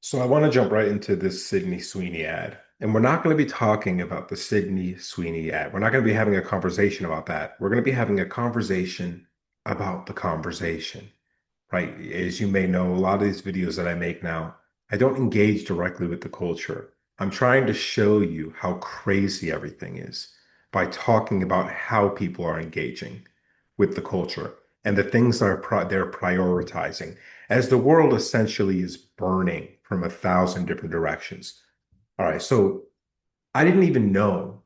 So I want to jump right into this Sydney Sweeney ad. And we're not going to be talking about the Sydney Sweeney ad. We're not going to be having a conversation about that. We're going to be having a conversation about the conversation, right? As you may know, a lot of these videos that I make now, I don't engage directly with the culture. I'm trying to show you how crazy everything is by talking about how people are engaging with the culture and the things that they're prioritizing as the world essentially is burning from a thousand different directions. All right, so I didn't even know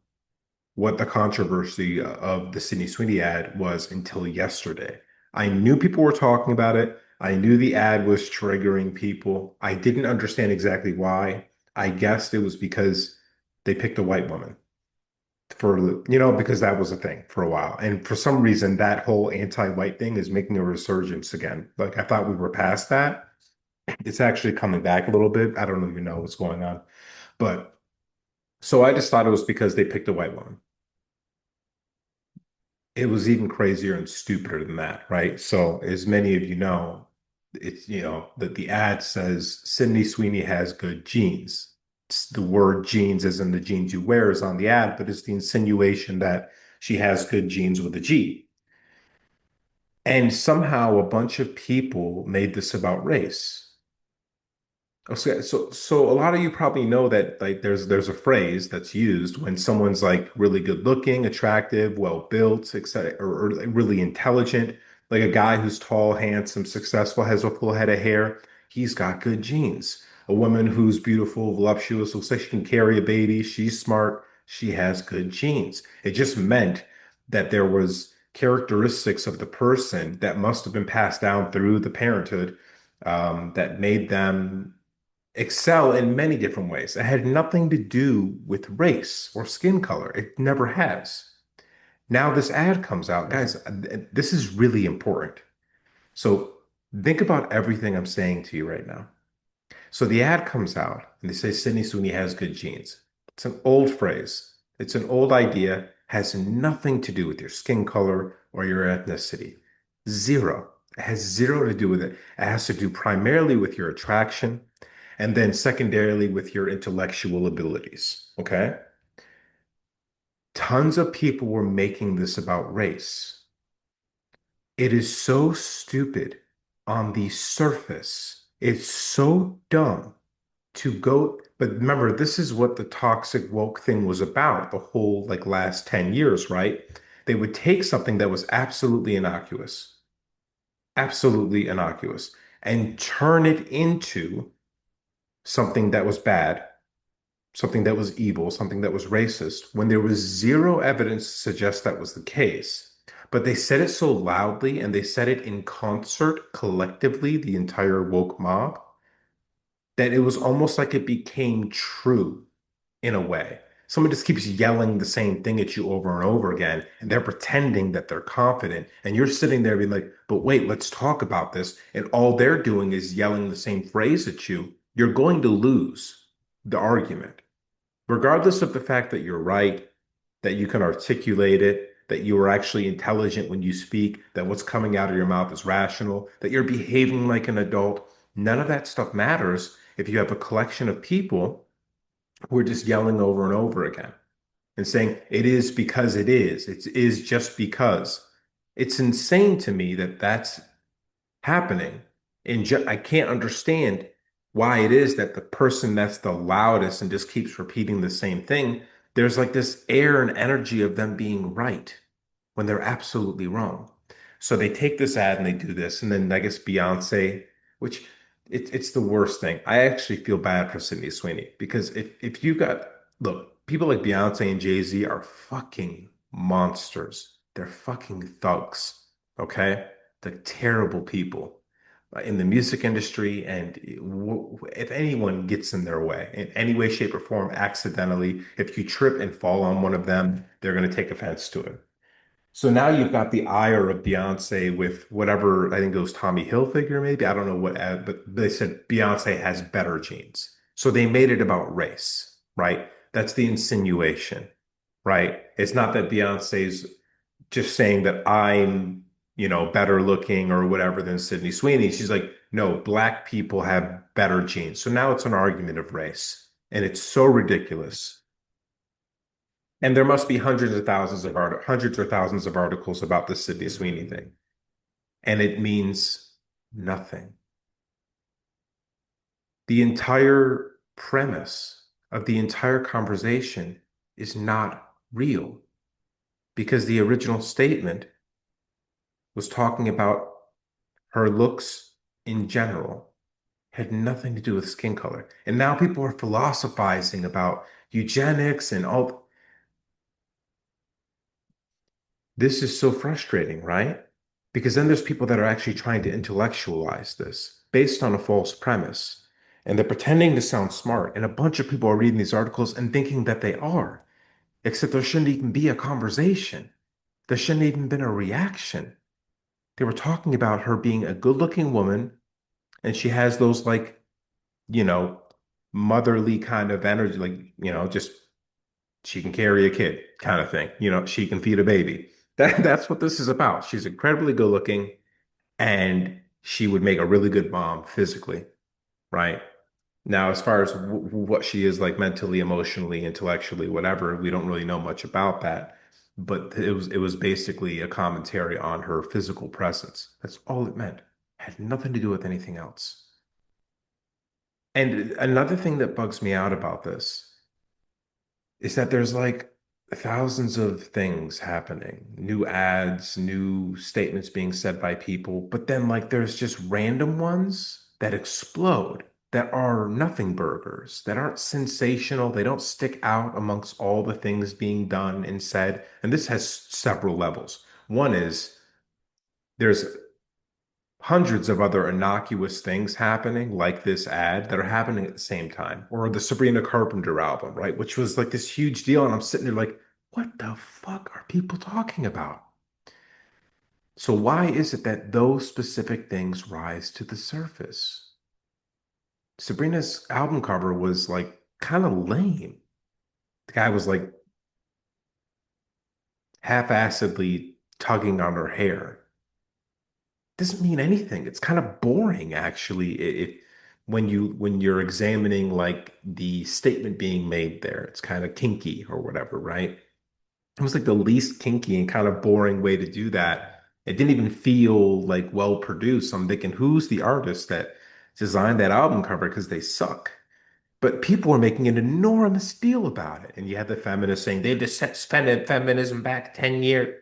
what the controversy of the Sydney Sweeney ad was until yesterday. I knew people were talking about it. I knew the ad was triggering people. I didn't understand exactly why. I guessed it was because they picked a white woman for, because that was a thing for a while. And for some reason, that whole anti-white thing is making a resurgence again. Like I thought we were past that. It's actually coming back a little bit. I don't even know what's going on. But so I just thought it was because they picked a white woman. It was even crazier and stupider than that, right? So, as many of you know, it's, that the ad says Sydney Sweeney has good genes. The word genes, as in the jeans you wear, is on the ad, but it's the insinuation that she has good genes with a G. And somehow a bunch of people made this about race. So a lot of you probably know that like there's a phrase that's used when someone's like really good looking, attractive, well built, etc., or like, really intelligent, like a guy who's tall, handsome, successful, has a full head of hair. He's got good genes. A woman who's beautiful, voluptuous, looks like she can carry a baby. She's smart. She has good genes. It just meant that there was characteristics of the person that must have been passed down through the parenthood that made them excel in many different ways. It had nothing to do with race or skin color. It never has. Now this ad comes out, guys, this is really important. So think about everything I'm saying to you right now. So the ad comes out and they say Sydney Sweeney has good genes. It's an old phrase. It's an old idea, has nothing to do with your skin color or your ethnicity. Zero. It has zero to do with it. It has to do primarily with your attraction and then secondarily with your intellectual abilities. Okay? Tons of people were making this about race. It is so stupid on the surface. It's so dumb to go, but remember, this is what the toxic woke thing was about the whole like last 10 years, right? They would take something that was absolutely innocuous, and turn it into something that was bad, something that was evil, something that was racist, when there was zero evidence to suggest that was the case. But they said it so loudly and they said it in concert collectively, the entire woke mob, that it was almost like it became true in a way. Someone just keeps yelling the same thing at you over and over again, and they're pretending that they're confident. And you're sitting there being like, but wait, let's talk about this. And all they're doing is yelling the same phrase at you. You're going to lose the argument, regardless of the fact that you're right, that you can articulate it, that you are actually intelligent when you speak, that what's coming out of your mouth is rational, that you're behaving like an adult. None of that stuff matters if you have a collection of people who are just yelling over and over again and saying, it is because it is. It is just because. It's insane to me that that's happening. And I can't understand why it is that the person that's the loudest and just keeps repeating the same thing, there's like this air and energy of them being right when they're absolutely wrong. So they take this ad and they do this. And then I guess Beyonce, which it's the worst thing. I actually feel bad for Sydney Sweeney because if you got, look, people like Beyonce and Jay-Z are fucking monsters. They're fucking thugs. Okay? They're terrible people in the music industry. And if anyone gets in their way in any way, shape, or form, accidentally, if you trip and fall on one of them, they're going to take offense to it. So now you've got the ire of Beyonce with whatever, I think it was Tommy Hilfiger, maybe. I don't know what ad, but they said Beyonce has better genes. So they made it about race, right? That's the insinuation, right? It's not that Beyonce's just saying that I'm better looking or whatever than Sydney Sweeney. She's like, no, black people have better genes. So now it's an argument of race. And it's so ridiculous. And there must be hundreds or thousands of articles about the Sydney Sweeney thing. And it means nothing. The entire premise of the entire conversation is not real because the original statement was talking about her looks in general, had nothing to do with skin color. And now people are philosophizing about eugenics and all. This is so frustrating, right? Because then there's people that are actually trying to intellectualize this based on a false premise. And they're pretending to sound smart. And a bunch of people are reading these articles and thinking that they are, except there shouldn't even be a conversation. There shouldn't even been a reaction. They were talking about her being a good-looking woman, and she has those like, you know, motherly kind of energy, like, just she can carry a kid kind of thing. She can feed a baby. That's what this is about. She's incredibly good looking and she would make a really good mom physically, right? Now, as far as what she is like mentally, emotionally, intellectually, whatever, we don't really know much about that. But it was basically a commentary on her physical presence. That's all it meant. Had nothing to do with anything else. And another thing that bugs me out about this is that there's like thousands of things happening, new ads, new statements being said by people, but then like there's just random ones that explode that are nothing burgers, that aren't sensational, they don't stick out amongst all the things being done and said. And this has several levels. One is there's hundreds of other innocuous things happening, like this ad, that are happening at the same time, or the Sabrina Carpenter album, right? Which was like this huge deal. And I'm sitting there like, what the fuck are people talking about? So, why is it that those specific things rise to the surface? Sabrina's album cover was like kind of lame. The guy was like half-assedly tugging on her hair. Doesn't mean anything. It's kind of boring, actually, when you're examining like the statement being made there. It's kind of kinky or whatever, right? It was like the least kinky and kind of boring way to do that. It didn't even feel like well produced. I'm thinking, who's the artist that designed that album cover? Because they suck. But people were making an enormous deal about it. And you had the feminists saying they just set feminism back 10 years.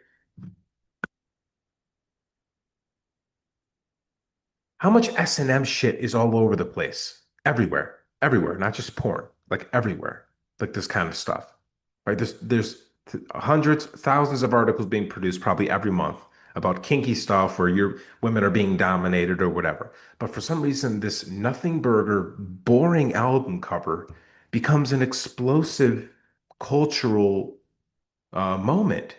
How much S&M shit is all over the place? Everywhere, not just porn, like everywhere, like this kind of stuff, right? There's hundreds, thousands of articles being produced probably every month about kinky stuff where your women are being dominated or whatever. But for some reason, this nothing burger, boring album cover becomes an explosive cultural moment.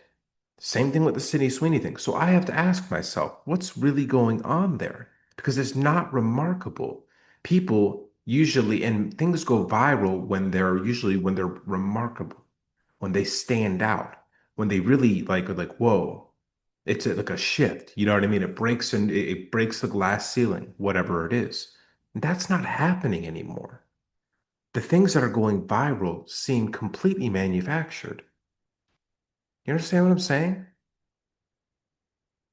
Same thing with the Sydney Sweeney thing. So I have to ask myself, what's really going on there? Because it's not remarkable. People usually, and things go viral when they're remarkable, when they stand out, when they really like are like, whoa, like a shift. You know what I mean? It breaks the glass ceiling, whatever it is. That's not happening anymore. The things that are going viral seem completely manufactured. You understand what I'm saying?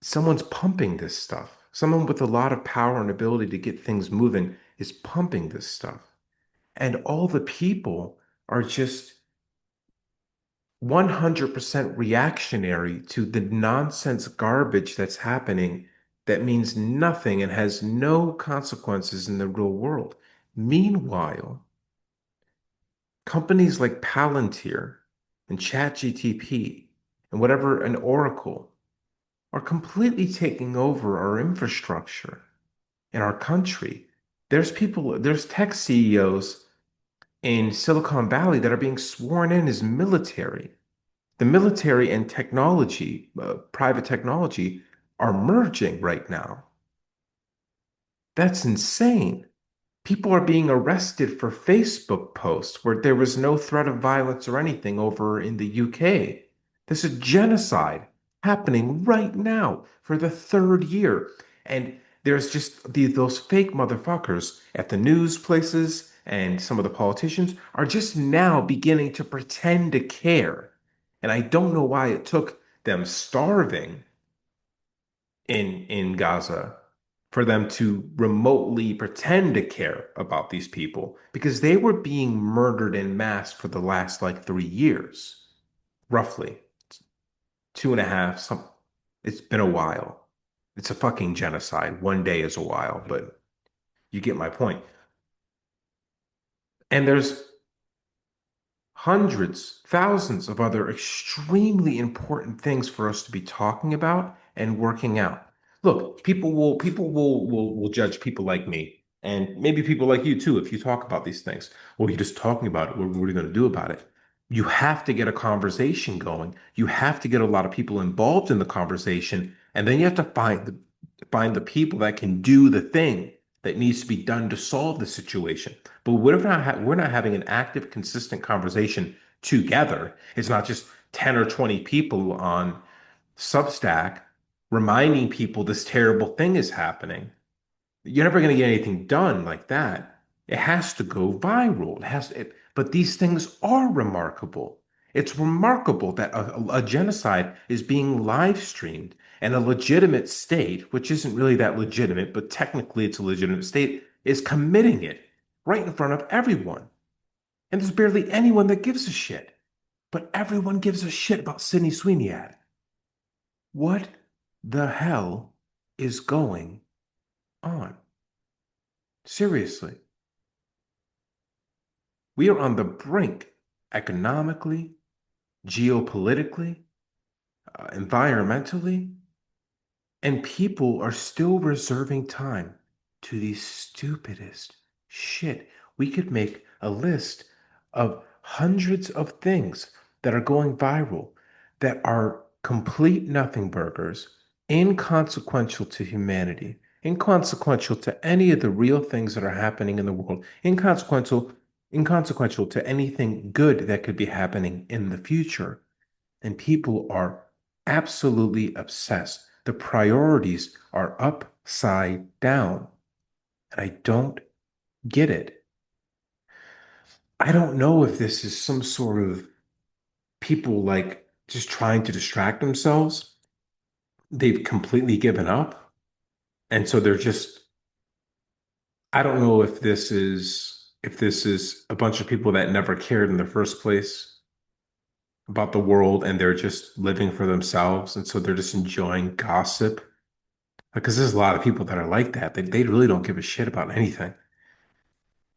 Someone's pumping this stuff. Someone with a lot of power and ability to get things moving is pumping this stuff. And all the people are just 100% reactionary to the nonsense garbage that's happening that means nothing and has no consequences in the real world. Meanwhile, companies like Palantir and ChatGTP and whatever, and Oracle are completely taking over our infrastructure in our country. There's tech CEOs in Silicon Valley that are being sworn in as military. The military and technology, private technology, are merging right now. That's insane. People are being arrested for Facebook posts where there was no threat of violence or anything over in the UK. This is genocide. happening right now for the third year. And there's just those fake motherfuckers at the news places and some of the politicians are just now beginning to pretend to care. And I don't know why it took them starving in Gaza for them to remotely pretend to care about these people because they were being murdered en masse for the last like 3 years, roughly two and a half. It's been a while. It's a fucking genocide. One day is a while, but you get my point. And there's hundreds, thousands of other extremely important things for us to be talking about and working out. Look, people will judge people like me and maybe people like you too if you talk about these things. Well, you're just talking about it. What are you going to do about it? You have to get a conversation going. You have to get a lot of people involved in the conversation, and then you have to find the people that can do the thing that needs to be done to solve the situation. But what if we're not having an active, consistent conversation together? It's not just 10 or 20 people on Substack reminding people this terrible thing is happening. You're never going to get anything done like that. It has to go viral. But these things are remarkable. It's remarkable that a genocide is being live streamed and a legitimate state, which isn't really that legitimate, but technically it's a legitimate state, is committing it right in front of everyone. And there's barely anyone that gives a shit. But everyone gives a shit about Sydney Sweeney ad. What the hell is going on? Seriously. We are on the brink economically, geopolitically, environmentally, and people are still reserving time to the stupidest shit. We could make a list of hundreds of things that are going viral that are complete nothing burgers, inconsequential to humanity, inconsequential to any of the real things that are happening in the world, inconsequential to anything good that could be happening in the future. And people are absolutely obsessed. The priorities are upside down. And I don't get it. I don't know if this is some sort of people like just trying to distract themselves. They've completely given up. And so they're just, I don't know if this is a bunch of people that never cared in the first place about the world and they're just living for themselves. And so they're just enjoying gossip. Because there's a lot of people that are like that. They really don't give a shit about anything,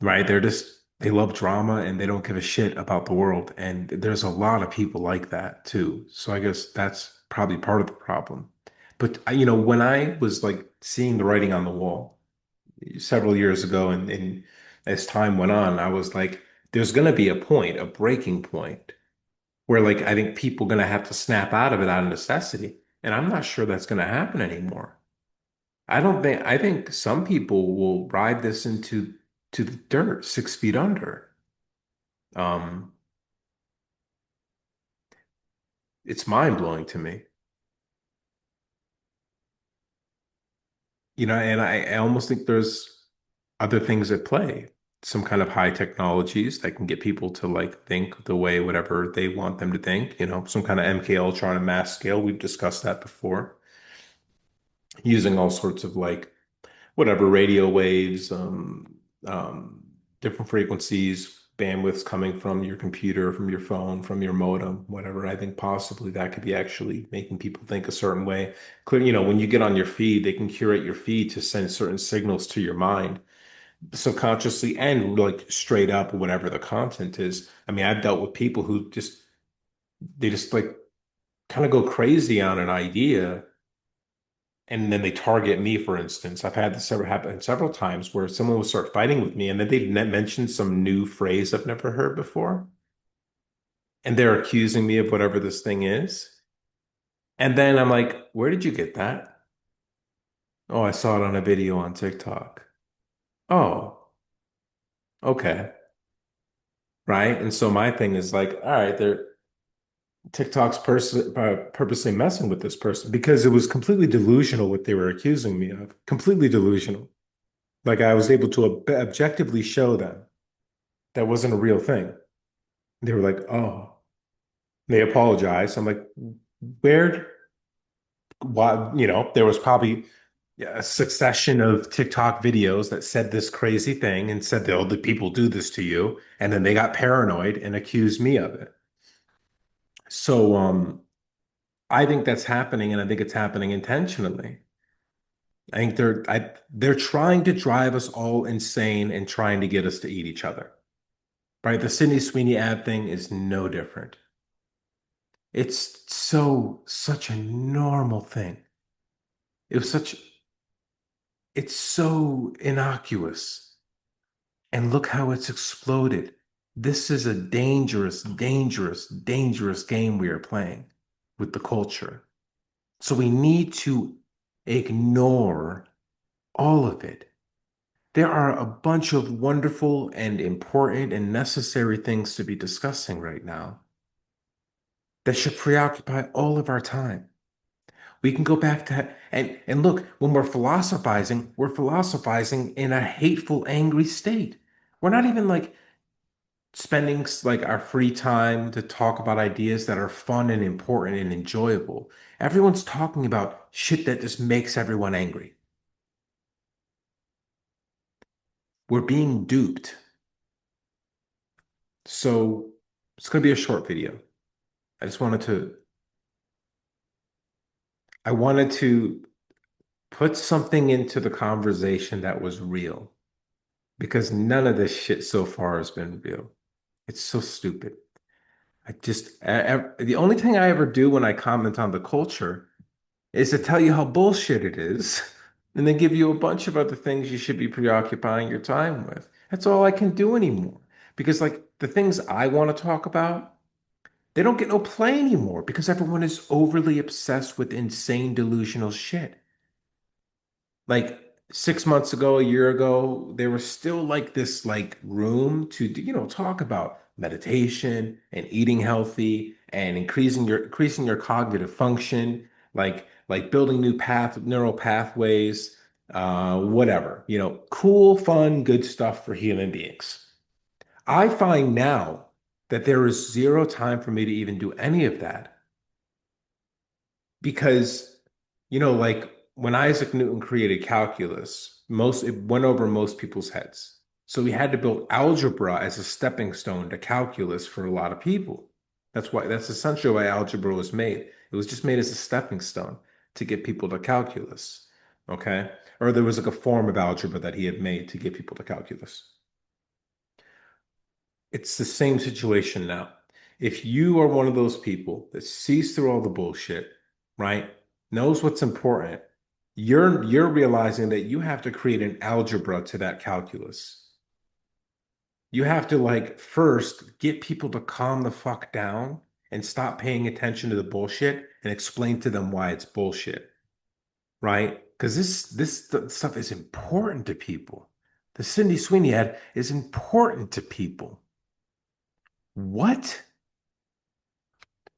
right? They love drama and they don't give a shit about the world. And there's a lot of people like that too. So I guess that's probably part of the problem. But when I was like seeing the writing on the wall several years ago, and as time went on, I was like, there's gonna be a point, a breaking point, where like I think people gonna have to snap out of it out of necessity. And I'm not sure that's gonna happen anymore. I think some people will ride this to the dirt 6 feet under. Um, it's mind blowing to me. And I almost think there's other things at play. Some kind of high technologies that can get people to like think the way whatever they want them to think, some kind of MK Ultra on a mass scale. We've discussed that before, using all sorts of like whatever radio waves, um, different frequencies, bandwidths coming from your computer, from your phone, from your modem, whatever. I think possibly that could be actually making people think a certain way. Clear, when you get on your feed, they can curate your feed to send certain signals to your mind subconsciously and like straight up whatever the content is. I mean, I've dealt with people who they just like kind of go crazy on an idea and then they target me, for instance. I've had this ever happen several times where someone will start fighting with me and then they mention some new phrase I've never heard before. And they're accusing me of whatever this thing is. And then I'm like, where did you get that? Oh, I saw it on a video on TikTok. Oh, okay. Right. And so my thing is like, all right, there. TikTok's purposely messing with this person because it was completely delusional what they were accusing me of. Completely delusional. Like I was able to objectively show them that wasn't a real thing. They were like, "Oh," they apologized. I'm like, "Where? Why?" There was probably a succession of TikTok videos that said this crazy thing and said, "Oh, the people do this to you," and then they got paranoid and accused me of it. So, I think that's happening, and I think it's happening intentionally. They're trying to drive us all insane and trying to get us to eat each other. Right? The Sydney Sweeney ad thing is no different. It's such a normal thing. It was such it's so innocuous. And look how it's exploded. This is a dangerous, dangerous, dangerous game we are playing with the culture. So we need to ignore all of it. There are a bunch of wonderful and important and necessary things to be discussing right now that should preoccupy all of our time. We can go back to and look, when we're philosophizing in a hateful, angry state. We're not even like spending like our free time to talk about ideas that are fun and important and enjoyable. Everyone's talking about shit that just makes everyone angry. We're being duped. So it's going to be a short video. I just wanted to, I wanted to put something into the conversation that was real because none of this shit so far has been real. It's so stupid. The only thing I ever do when I comment on the culture is to tell you how bullshit it is and then give you a bunch of other things you should be preoccupying your time with. That's all I can do anymore. Because, like, the things I want to talk about, they don't get no play anymore because everyone is overly obsessed with insane delusional shit. Like 6 months ago, a year ago, there was still like this like room to talk about meditation and eating healthy and increasing your cognitive function, like building neural pathways, whatever, cool, fun, good stuff for human beings. I find now that there is zero time for me to even do any of that because like when Isaac Newton created calculus, most it went over most people's heads. So we had to build algebra as a stepping stone to calculus for a lot of people. That's essentially why algebra was made. It was just made as a stepping stone to get people to calculus. Okay? Or there was like a form of algebra that he had made to get people to calculus. It's the same situation now. If you are one of those people that sees through all the bullshit, right? Knows what's important, you're realizing that you have to create an algebra to that calculus. You have to like first get people to calm the fuck down and stop paying attention to the bullshit and explain to them why it's bullshit, right? Because this stuff is important to people. The Sydney Sweeney ad is important to people. What?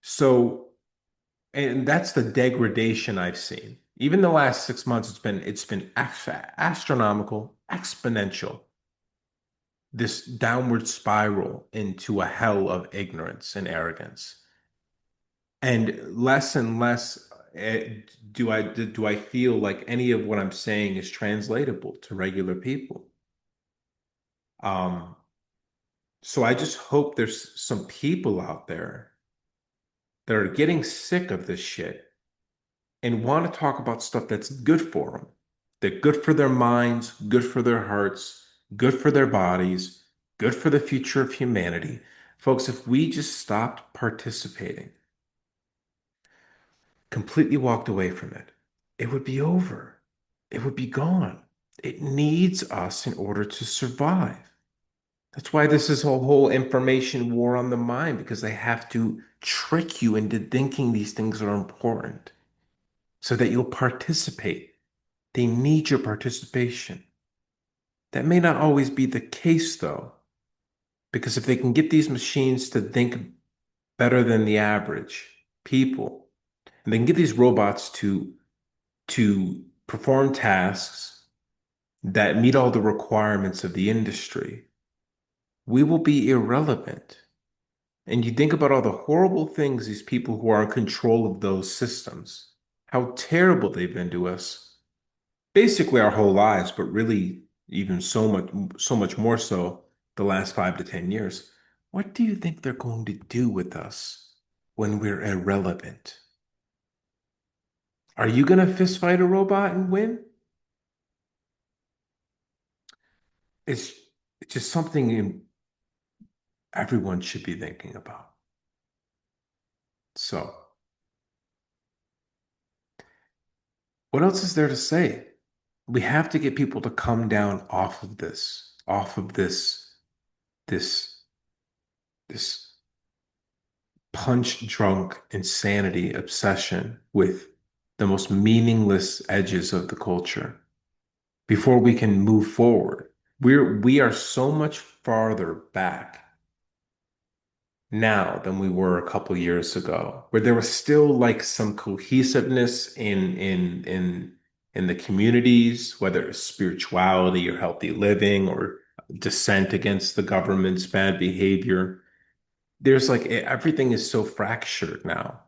So, and that's the degradation I've seen. Even the last 6 months, it's been astronomical, exponential. This downward spiral into a hell of ignorance and arrogance, and less do I feel like any of what I'm saying is translatable to regular people. Um, so I just hope there's some people out there that are getting sick of this shit and want to talk about stuff that's good for them. They're good for their minds, good for their hearts, good for their bodies, good for the future of humanity. Folks, if we just stopped participating, completely walked away from it, it would be over. It would be gone. It needs us in order to survive. That's why this is a whole information war on the mind, because they have to trick you into thinking these things are important so that you'll participate. They need your participation. That may not always be the case, though, because if they can get these machines to think better than the average people. And they can get these robots to perform tasks that meet all the requirements of the industry. We will be irrelevant. And you think about all the horrible things these people who are in control of those systems, how terrible they've been to us, basically our whole lives, but really even so much more so the last 5 to 10 years. What do you think they're going to do with us when we're irrelevant? Are you going to fist fight a robot and win? It's, it's just something everyone should be thinking about. So, what else is there to say? We have to get people to come down off of this, this punch drunk insanity obsession with the most meaningless edges of the culture before we can move forward. We are so much farther back now than we were a couple years ago, where there was still like some cohesiveness in the communities, whether it's spirituality or healthy living or dissent against the government's bad behavior. There's like everything is so fractured now.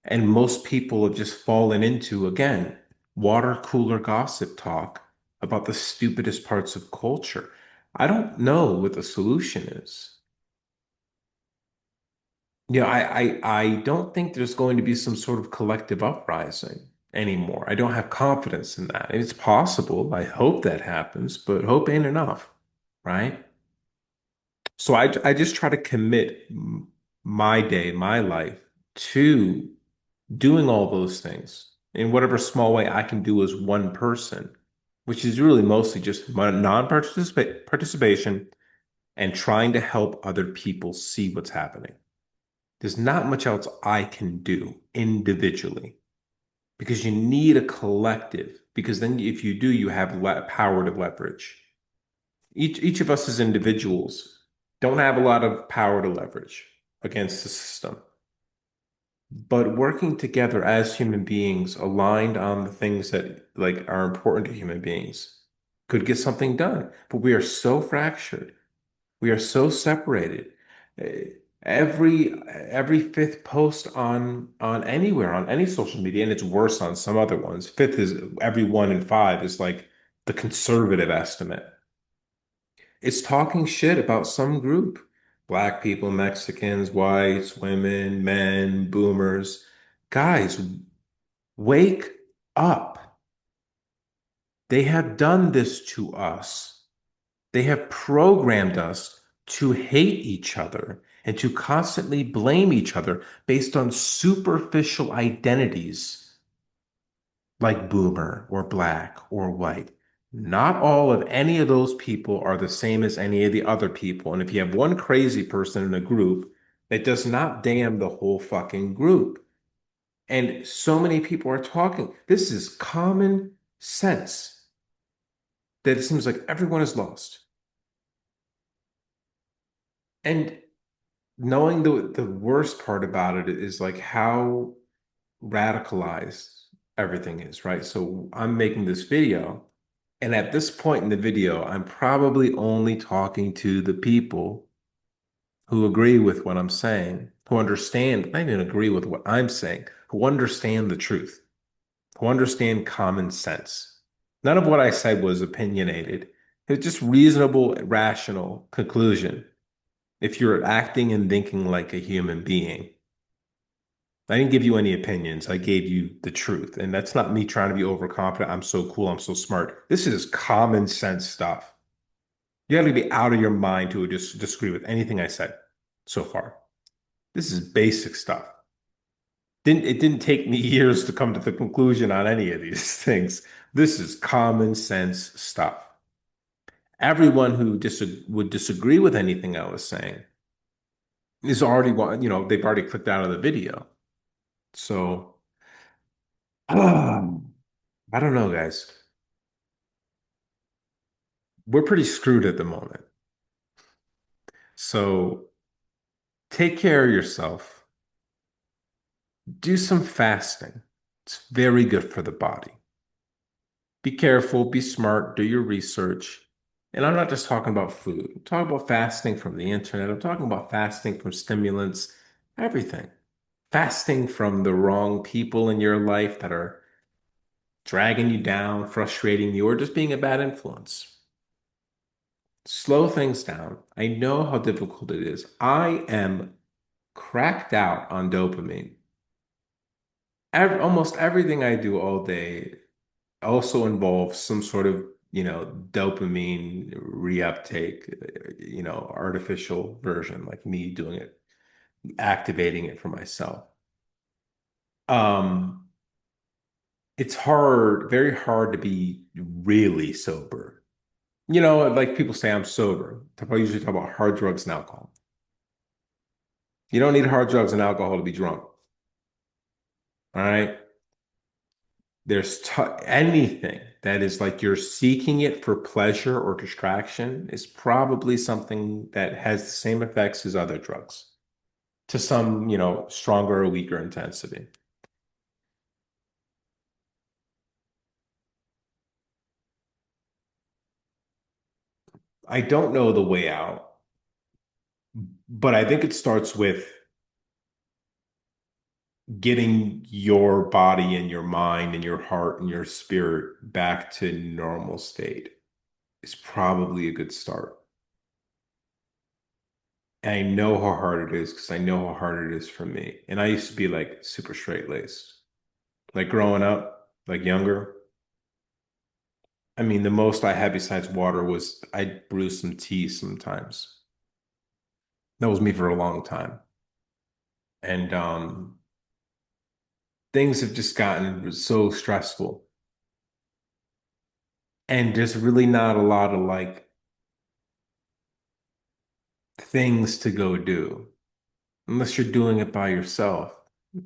And most people have just fallen into, again, water cooler gossip talk about the stupidest parts of culture. I don't know what the solution is. I don't think there's going to be some sort of collective uprising anymore. I don't have confidence in that. It's possible. I hope that happens, but hope ain't enough, right? So I just try to commit my day, my life to doing all those things in whatever small way I can do as one person, which is really mostly just my non-participation and trying to help other people see what's happening. There's not much else I can do individually because you need a collective. Because then, if you do, you have power to leverage. Each of us as individuals don't have a lot of power to leverage against the system. But working together as human beings, aligned on the things that like are important to human beings, could get something done. But we are so fractured. We are so separated. Eh, every fifth post on anywhere on any social media, and it's worse on some other ones. Fifth is every 1 in 5 is like the conservative estimate. It's talking shit about some group. Black people, Mexicans, whites, women, men, boomers. Guys, wake up. They have done this to us. They have programmed us to hate each other and to constantly blame each other based on superficial identities like boomer or black or white. Not all of any of those people are the same as any of the other people. And if you have one crazy person in a group, it does not damn the whole fucking group. And so many people are talking. This is common sense that it seems like everyone is lost. And knowing the worst part about it is like how radicalized everything is, right? So I'm making this video, and at this point in the video, I'm probably only talking to the people who agree with what I'm saying, who understand, not even agree with what I'm saying, who understand the truth, who understand common sense. None of what I said was opinionated. It's just reasonable, rational conclusion if you're acting and thinking like a human being. I didn't give you any opinions. I gave you the truth. And that's not me trying to be overconfident. I'm so cool. I'm so smart. This is common sense stuff. You got to be out of your mind to just disagree with anything I said so far. This is basic stuff. It didn't take me years to come to the conclusion on any of these things. This is common sense stuff. Everyone who would disagree with anything I was saying is already they've already clicked out of the video. So, I don't know, guys. We're pretty screwed at the moment. So take care of yourself. Do some fasting. It's very good for the body. Be careful, be smart, do your research. And I'm not just talking about food. I'm talking about fasting from the internet. I'm talking about fasting from stimulants, everything. Fasting from the wrong people in your life that are dragging you down, frustrating you, or just being a bad influence. Slow things down. I know how difficult it is. I am cracked out on dopamine. Almost everything I do all day also involves some sort of, dopamine reuptake, artificial version, like me doing it, activating it for myself. Um, it's hard, very hard to be really sober. Like people say I'm sober. I usually talk about hard drugs and alcohol. You don't need hard drugs and alcohol to be drunk. All right. Anything that is like you're seeking it for pleasure or distraction is probably something that has the same effects as other drugs to some, stronger or weaker intensity. I don't know the way out, but I think it starts with getting your body and your mind and your heart and your spirit back to normal state is probably a good start. And I know how hard it is because I know how hard it is for me. And I used to be like super straight-laced. Like growing up, like younger. I mean, the most I had besides water was I'd brew some tea sometimes. That was me for a long time. And things have just gotten so stressful. And there's really not a lot of like things to go do unless you're doing it by yourself.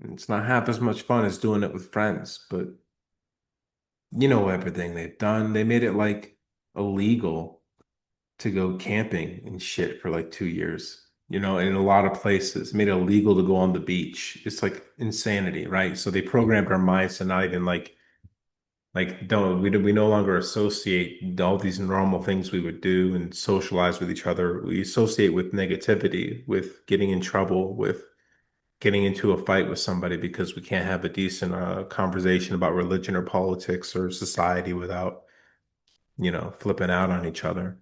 It's not half as much fun as doing it with friends, but everything they've done. They made it like illegal to go camping and shit for like 2 years, in a lot of places, made it illegal to go on the beach. It's like insanity, right? So they programmed our minds to not even like don't we no longer associate all these normal things we would do and socialize with each other. We associate with negativity, with getting in trouble, with getting into a fight with somebody because we can't have a decent conversation about religion or politics or society without, flipping out on each other.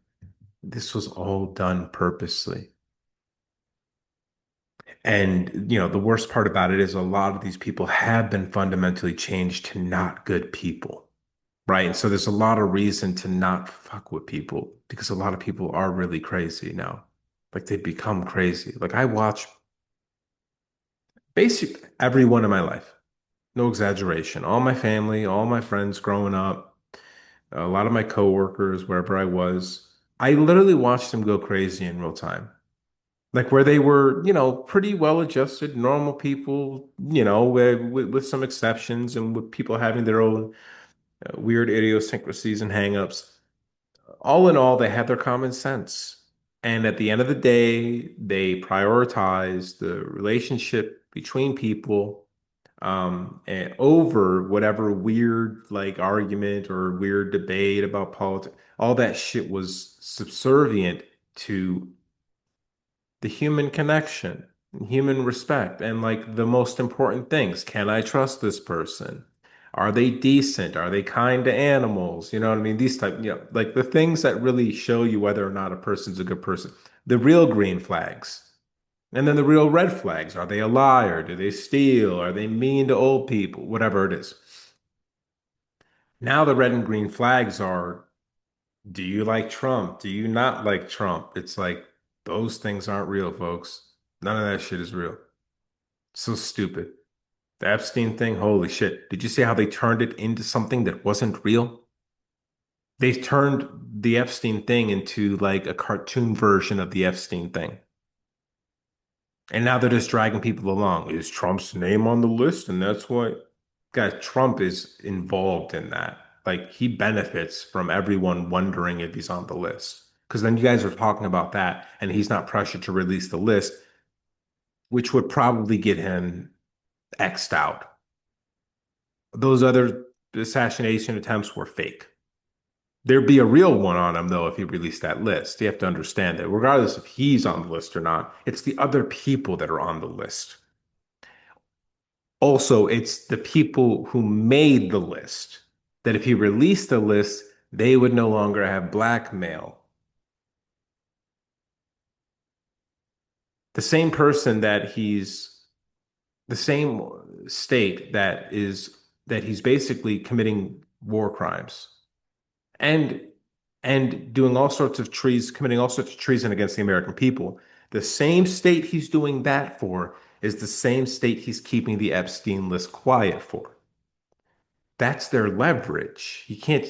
This was all done purposely. And, the worst part about it is a lot of these people have been fundamentally changed to not good people, right? And so there's a lot of reason to not fuck with people because a lot of people are really crazy now. Like they become crazy. Like I watch basically everyone in my life, no exaggeration, all my family, all my friends growing up, a lot of my coworkers, wherever I was, I literally watched them go crazy in real time. Like where they were, pretty well adjusted, normal people, with some exceptions and with people having their own weird idiosyncrasies and hangups. All in all, they had their common sense. And at the end of the day, they prioritized the relationship between people and over whatever weird like argument or weird debate about politics. All that shit was subservient to the human connection, human respect, and like the most important things. Can I trust this person? Are they decent? Are they kind to animals? You know what I mean? These type, like the things that really show you whether or not a person's a good person. The real green flags. And then the real red flags. Are they a liar? Do they steal? Are they mean to old people? Whatever it is. Now the red and green flags are, do you like Trump? Do you not like Trump? It's like those things aren't real, folks. None of that shit is real. So stupid. The Epstein thing, holy shit. Did you see how they turned it into something that wasn't real? They turned the Epstein thing into like a cartoon version of the Epstein thing. And now they're just dragging people along. Is Trump's name on the list? And that's what, guys, Trump is involved in that. Like he benefits from everyone wondering if he's on the list. Because then you guys are talking about that, and he's not pressured to release the list, which would probably get him X'd out. Those other assassination attempts were fake. There'd be a real one on him, though, if he released that list. You have to understand that regardless if he's on the list or not, it's the other people that are on the list. Also, it's the people who made the list that if he released the list, they would no longer have blackmail. The same person that the same state that he's basically committing war crimes and doing all sorts of committing all sorts of treason against the American people. The same state he's doing that for is the same state he's keeping the Epstein list quiet for. That's their leverage. You can't,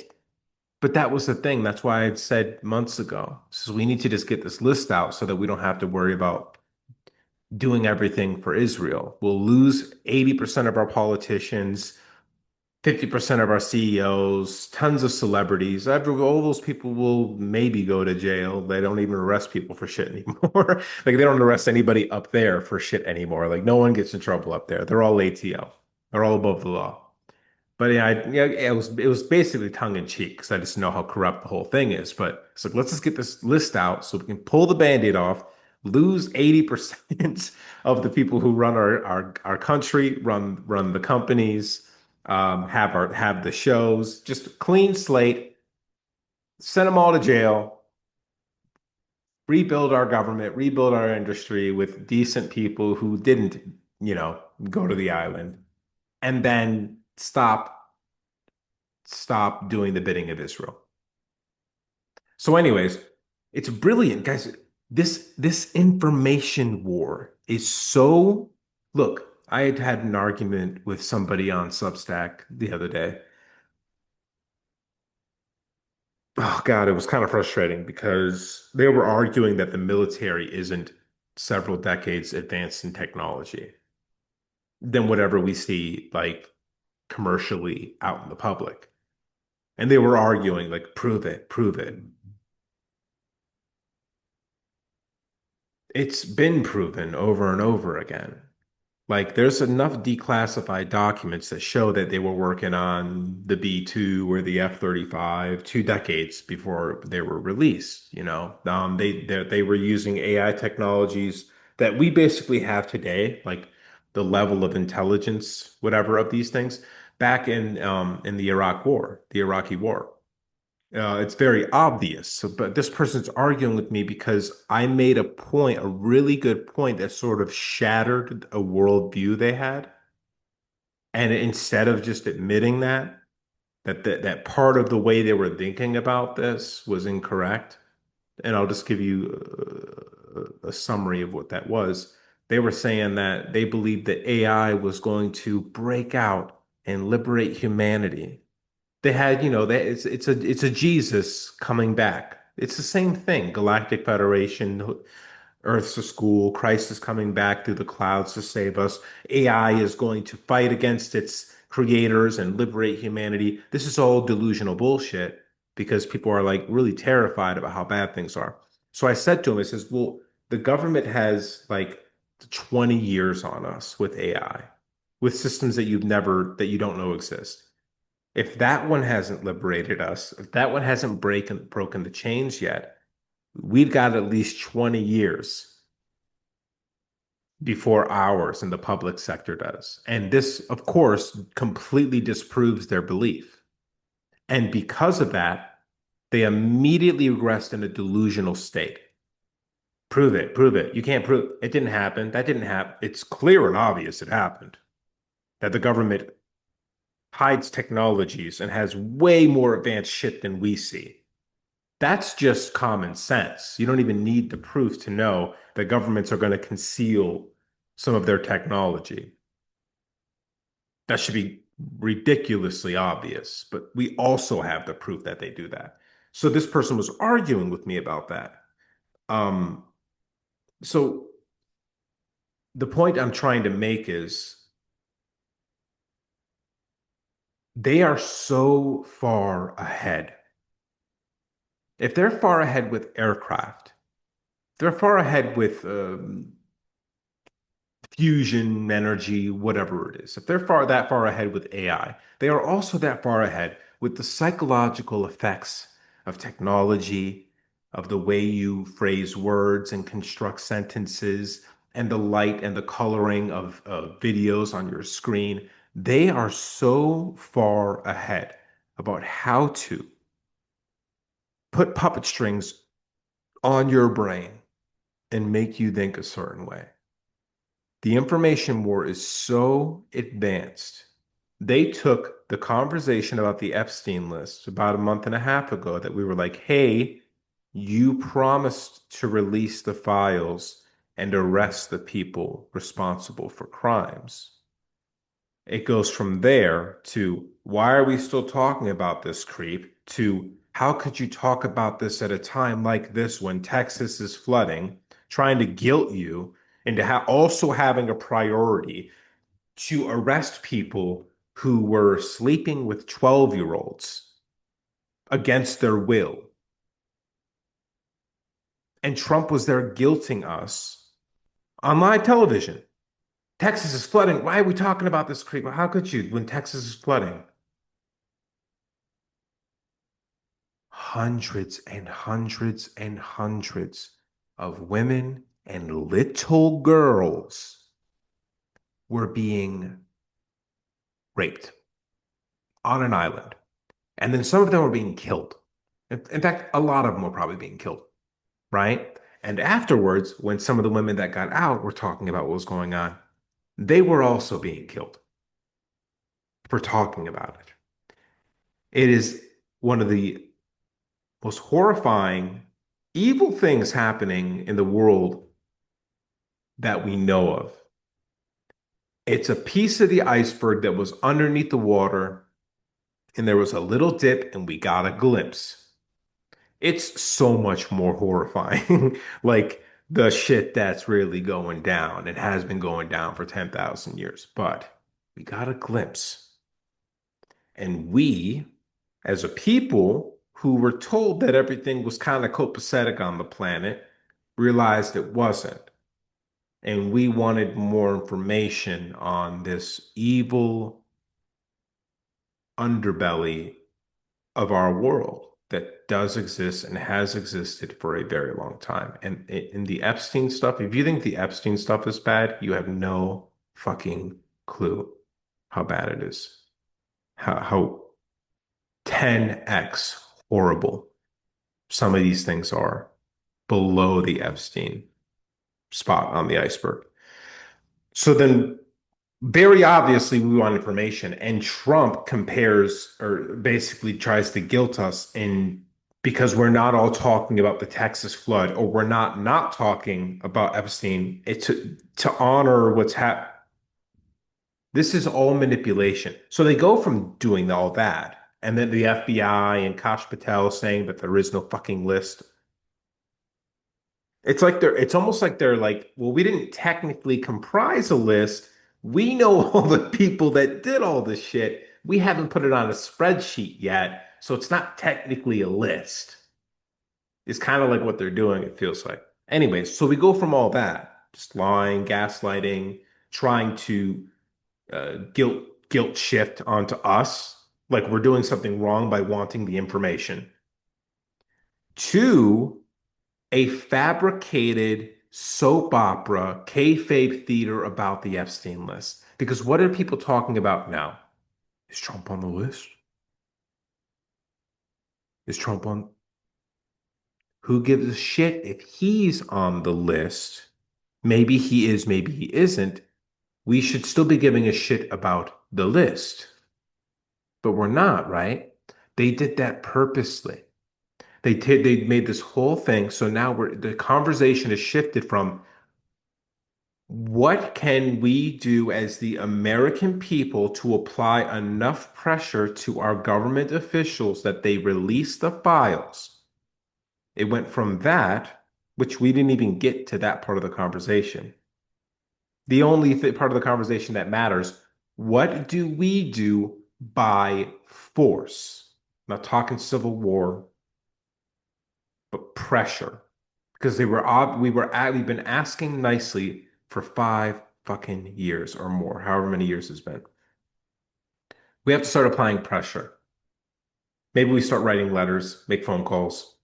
but that was the thing. That's why I said months ago, so we need to just get this list out so that we don't have to worry about doing everything for Israel. We'll lose 80% of our politicians, 50% of our CEOs, tons of celebrities. All those people will maybe go to jail. They don't even arrest people for shit anymore. Like they don't arrest anybody up there for shit anymore. Like no one gets in trouble up there. They're all ATL. They're all above the law. But yeah, it was basically tongue in cheek because I just know how corrupt the whole thing is. But it's like let's just get this list out so we can pull the band-aid off, lose 80% of the people who run our country, run the companies, have the shows, just clean slate, send them all to jail, rebuild our government, rebuild our industry with decent people who didn't, go to the island, and then stop doing the bidding of Israel. So, anyways, it's brilliant, guys. This information war is so. Look, I had an argument with somebody on Substack the other day. Oh God, it was kind of frustrating because they were arguing that the military isn't several decades advanced in technology than whatever we see like commercially out in the public. And they were arguing like, prove it, prove it. It's been proven over and over again. Like, there's enough declassified documents that show that they were working on the B-2 or the F-35 2 decades before they were released. They were using AI technologies that we basically have today, like the level of intelligence, whatever, of these things, back in the Iraqi War. It's very obvious. But this person's arguing with me because I made a point, a really good point that sort of shattered a worldview they had. And instead of just admitting that part of the way they were thinking about this was incorrect, and I'll just give you a summary of what that was. They were saying that they believed that AI was going to break out and liberate humanity. They had, it's a Jesus coming back. It's the same thing. Galactic Federation, Earth's a school, Christ is coming back through the clouds to save us. AI is going to fight against its creators and liberate humanity. This is all delusional bullshit because people are like really terrified about how bad things are. So I said to him, I says, well, the government has like 20 years on us with AI, with systems that you don't know exist. If that one hasn't liberated us, if that one hasn't broken the chains yet, we've got at least 20 years before ours in the public sector does. And this, of course, completely disproves their belief. And because of that, they immediately regressed in a delusional state. Prove it, prove it. You can't prove it didn't happen. That didn't happen. It's clear and obvious it happened. That the government hides technologies and has way more advanced shit than we see. That's just common sense. You don't even need the proof to know that governments are going to conceal some of their technology. That should be ridiculously obvious, but we also have the proof that they do that. So this person was arguing with me about that. Um, so the point I'm trying to make is they are so far ahead. If they're far ahead with aircraft, they're far ahead with fusion energy, whatever it is. If they're that far ahead with AI, they are also that far ahead with the psychological effects of technology, of the way you phrase words and construct sentences, and the light and the coloring of videos on your screen. They are so far ahead about how to put puppet strings on your brain and make you think a certain way. The information war is so advanced. They took the conversation about the Epstein list about a month and a half ago that we were like, hey, you promised to release the files and arrest the people responsible for crimes. It goes from there to why are we still talking about this creep to how could you talk about this at a time like this when Texas is flooding, trying to guilt you into also having a priority to arrest people who were sleeping with 12-year-olds against their will. And Trump was there guilting us on live television. Texas is flooding. Why are we talking about this creep? How could you when Texas is flooding? Hundreds and hundreds and hundreds of women and little girls were being raped on an island. And then some of them were being killed. In fact, a lot of them were probably being killed, right? And afterwards, when some of the women that got out were talking about what was going on, they were also being killed for talking about it. It is one of the most horrifying, evil things happening in the world that we know of. It's a piece of the iceberg that was underneath the water, and there was a little dip, and we got a glimpse. It's so much more horrifying, like the shit that's really going down and has been going down for 10,000 years. But we got a glimpse. And we, as a people who were told that everything was kind of copacetic on the planet, realized it wasn't. And we wanted more information on this evil underbelly of our world that does exist and has existed for a very long time. And in the Epstein stuff, if you think the Epstein stuff is bad, you have no fucking clue how bad it is. How 10x horrible some of these things are below the Epstein spot on the iceberg. So then very obviously we want information, and Trump compares or basically tries to guilt us in because we're not all talking about the Texas flood or we're not talking about Epstein. It's to honor what's happened. This is all manipulation. So they go from doing all that, and then the FBI and Kash Patel saying that there is no fucking list. It's almost like they're like, well, we didn't technically comprise a list. We know all the people that did all this shit. We haven't put it on a spreadsheet yet, so it's not technically a list. It's kind of like what they're doing, it feels like. Anyways, so we go from all that, just lying, gaslighting, trying to guilt shift onto us, like we're doing something wrong by wanting the information, to a fabricated soap opera, kayfabe theater about the Epstein list. Because what are people talking about now? Is Trump on the list? Is Trump on? Who gives a shit if he's on the list? Maybe he is, maybe he isn't. We should still be giving a shit about the list. But we're not, right? They did that purposely. They made this whole thing. So now the conversation has shifted from what can we do as the American people to apply enough pressure to our government officials that they release the files? It went from that, which we didn't even get to that part of the conversation. The only part of the conversation that matters, what do we do by force? I'm not talking civil war, but pressure. Because we've been asking nicely for fucking years or more, however many years it's been. We have to start applying pressure. Maybe we start writing letters, make phone calls,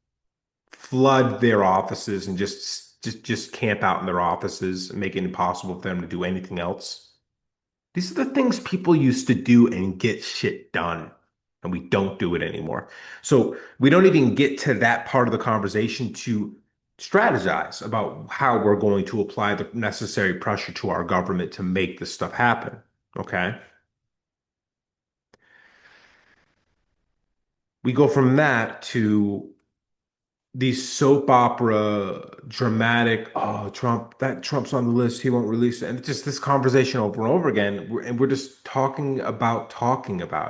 flood their offices and just camp out in their offices and make it impossible for them to do anything else. These are the things people used to do and get shit done, and we don't do it anymore. So we don't even get to that part of the conversation to strategize about how we're going to apply the necessary pressure to our government to make this stuff happen. Okay. We go from that to these soap opera dramatic, oh, Trump's on the list, he won't release it. And it's just this conversation over and over again. And we're just talking about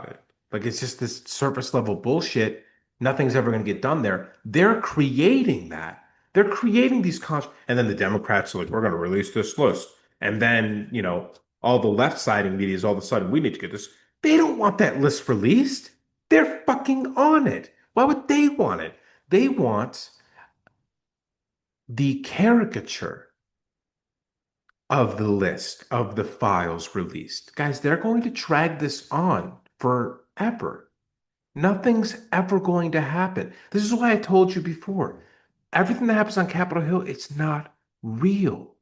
it. Like it's just this surface level bullshit. Nothing's ever going to get done there. They're creating that. They're creating these and then the Democrats are like, we're going to release this list. And then, all the left siding media is all of a sudden, we need to get this. They don't want that list released. They're fucking on it. Why would they want it? They want the caricature of the list of the files released. Guys, they're going to drag this on forever. Nothing's ever going to happen. This is why I told you before. Everything that happens on Capitol Hill, it's not real.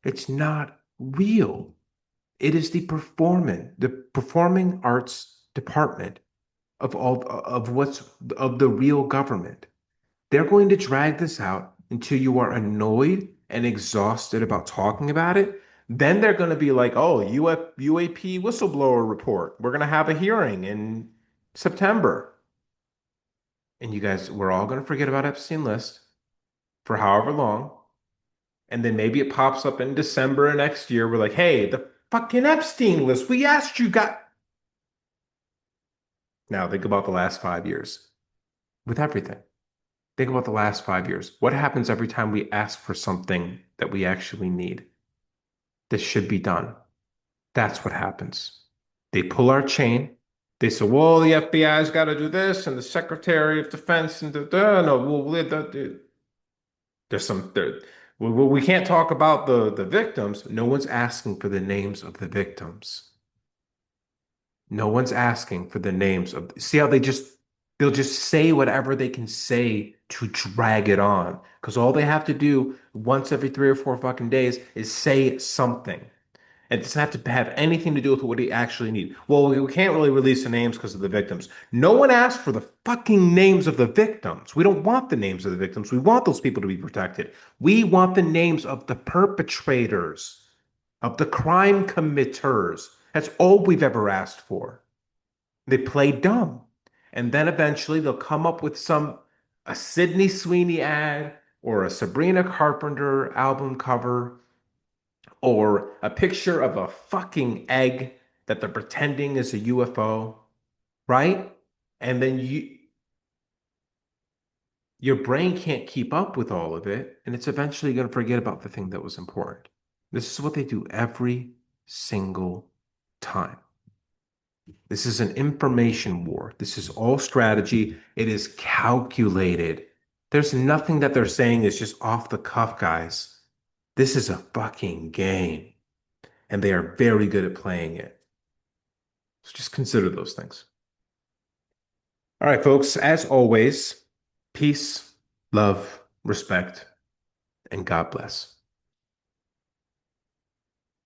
It's not real. It is the performing arts department of the real government. They're going to drag this out until you are annoyed and exhausted about talking about it. Then they're going to be like, oh, UAP whistleblower report. We're going to have a hearing in September. And you guys, we're all going to forget about Epstein list for however long. And then maybe it pops up in December of next year. We're like, hey, the fucking Epstein list. We asked you, got. Now think about the last 5 years with everything. Think about the last 5 years. What happens every time we ask for something that we actually need? This should be done. That's what happens. They pull our chain. They say, well, the FBI's got to do this, and the Secretary of Defense, and no, there's we can't talk about the victims. No one's asking for the names of the victims. No one's asking for the names of, see how they'll just say whatever they can say to drag it on. Because all they have to do once every 3 or 4 fucking days is say something. It doesn't have to have anything to do with what they actually need. Well, we can't really release the names because of the victims. No one asked for the fucking names of the victims. We don't want the names of the victims. We want those people to be protected. We want the names of the perpetrators, of the crime committers. That's all we've ever asked for. They play dumb. And then eventually they'll come up with a Sydney Sweeney ad or a Sabrina Carpenter album cover or a picture of a fucking egg that they're pretending is a UFO, right? And then your brain can't keep up with all of it, and it's eventually going to forget about the thing that was important. This is what they do every single time. This is an information war. This is all strategy. It is calculated. There's nothing that they're saying is just off the cuff, guys. This is a fucking game, and they are very good at playing it. So just consider those things. All right, folks, as always, peace, love, respect, and God bless.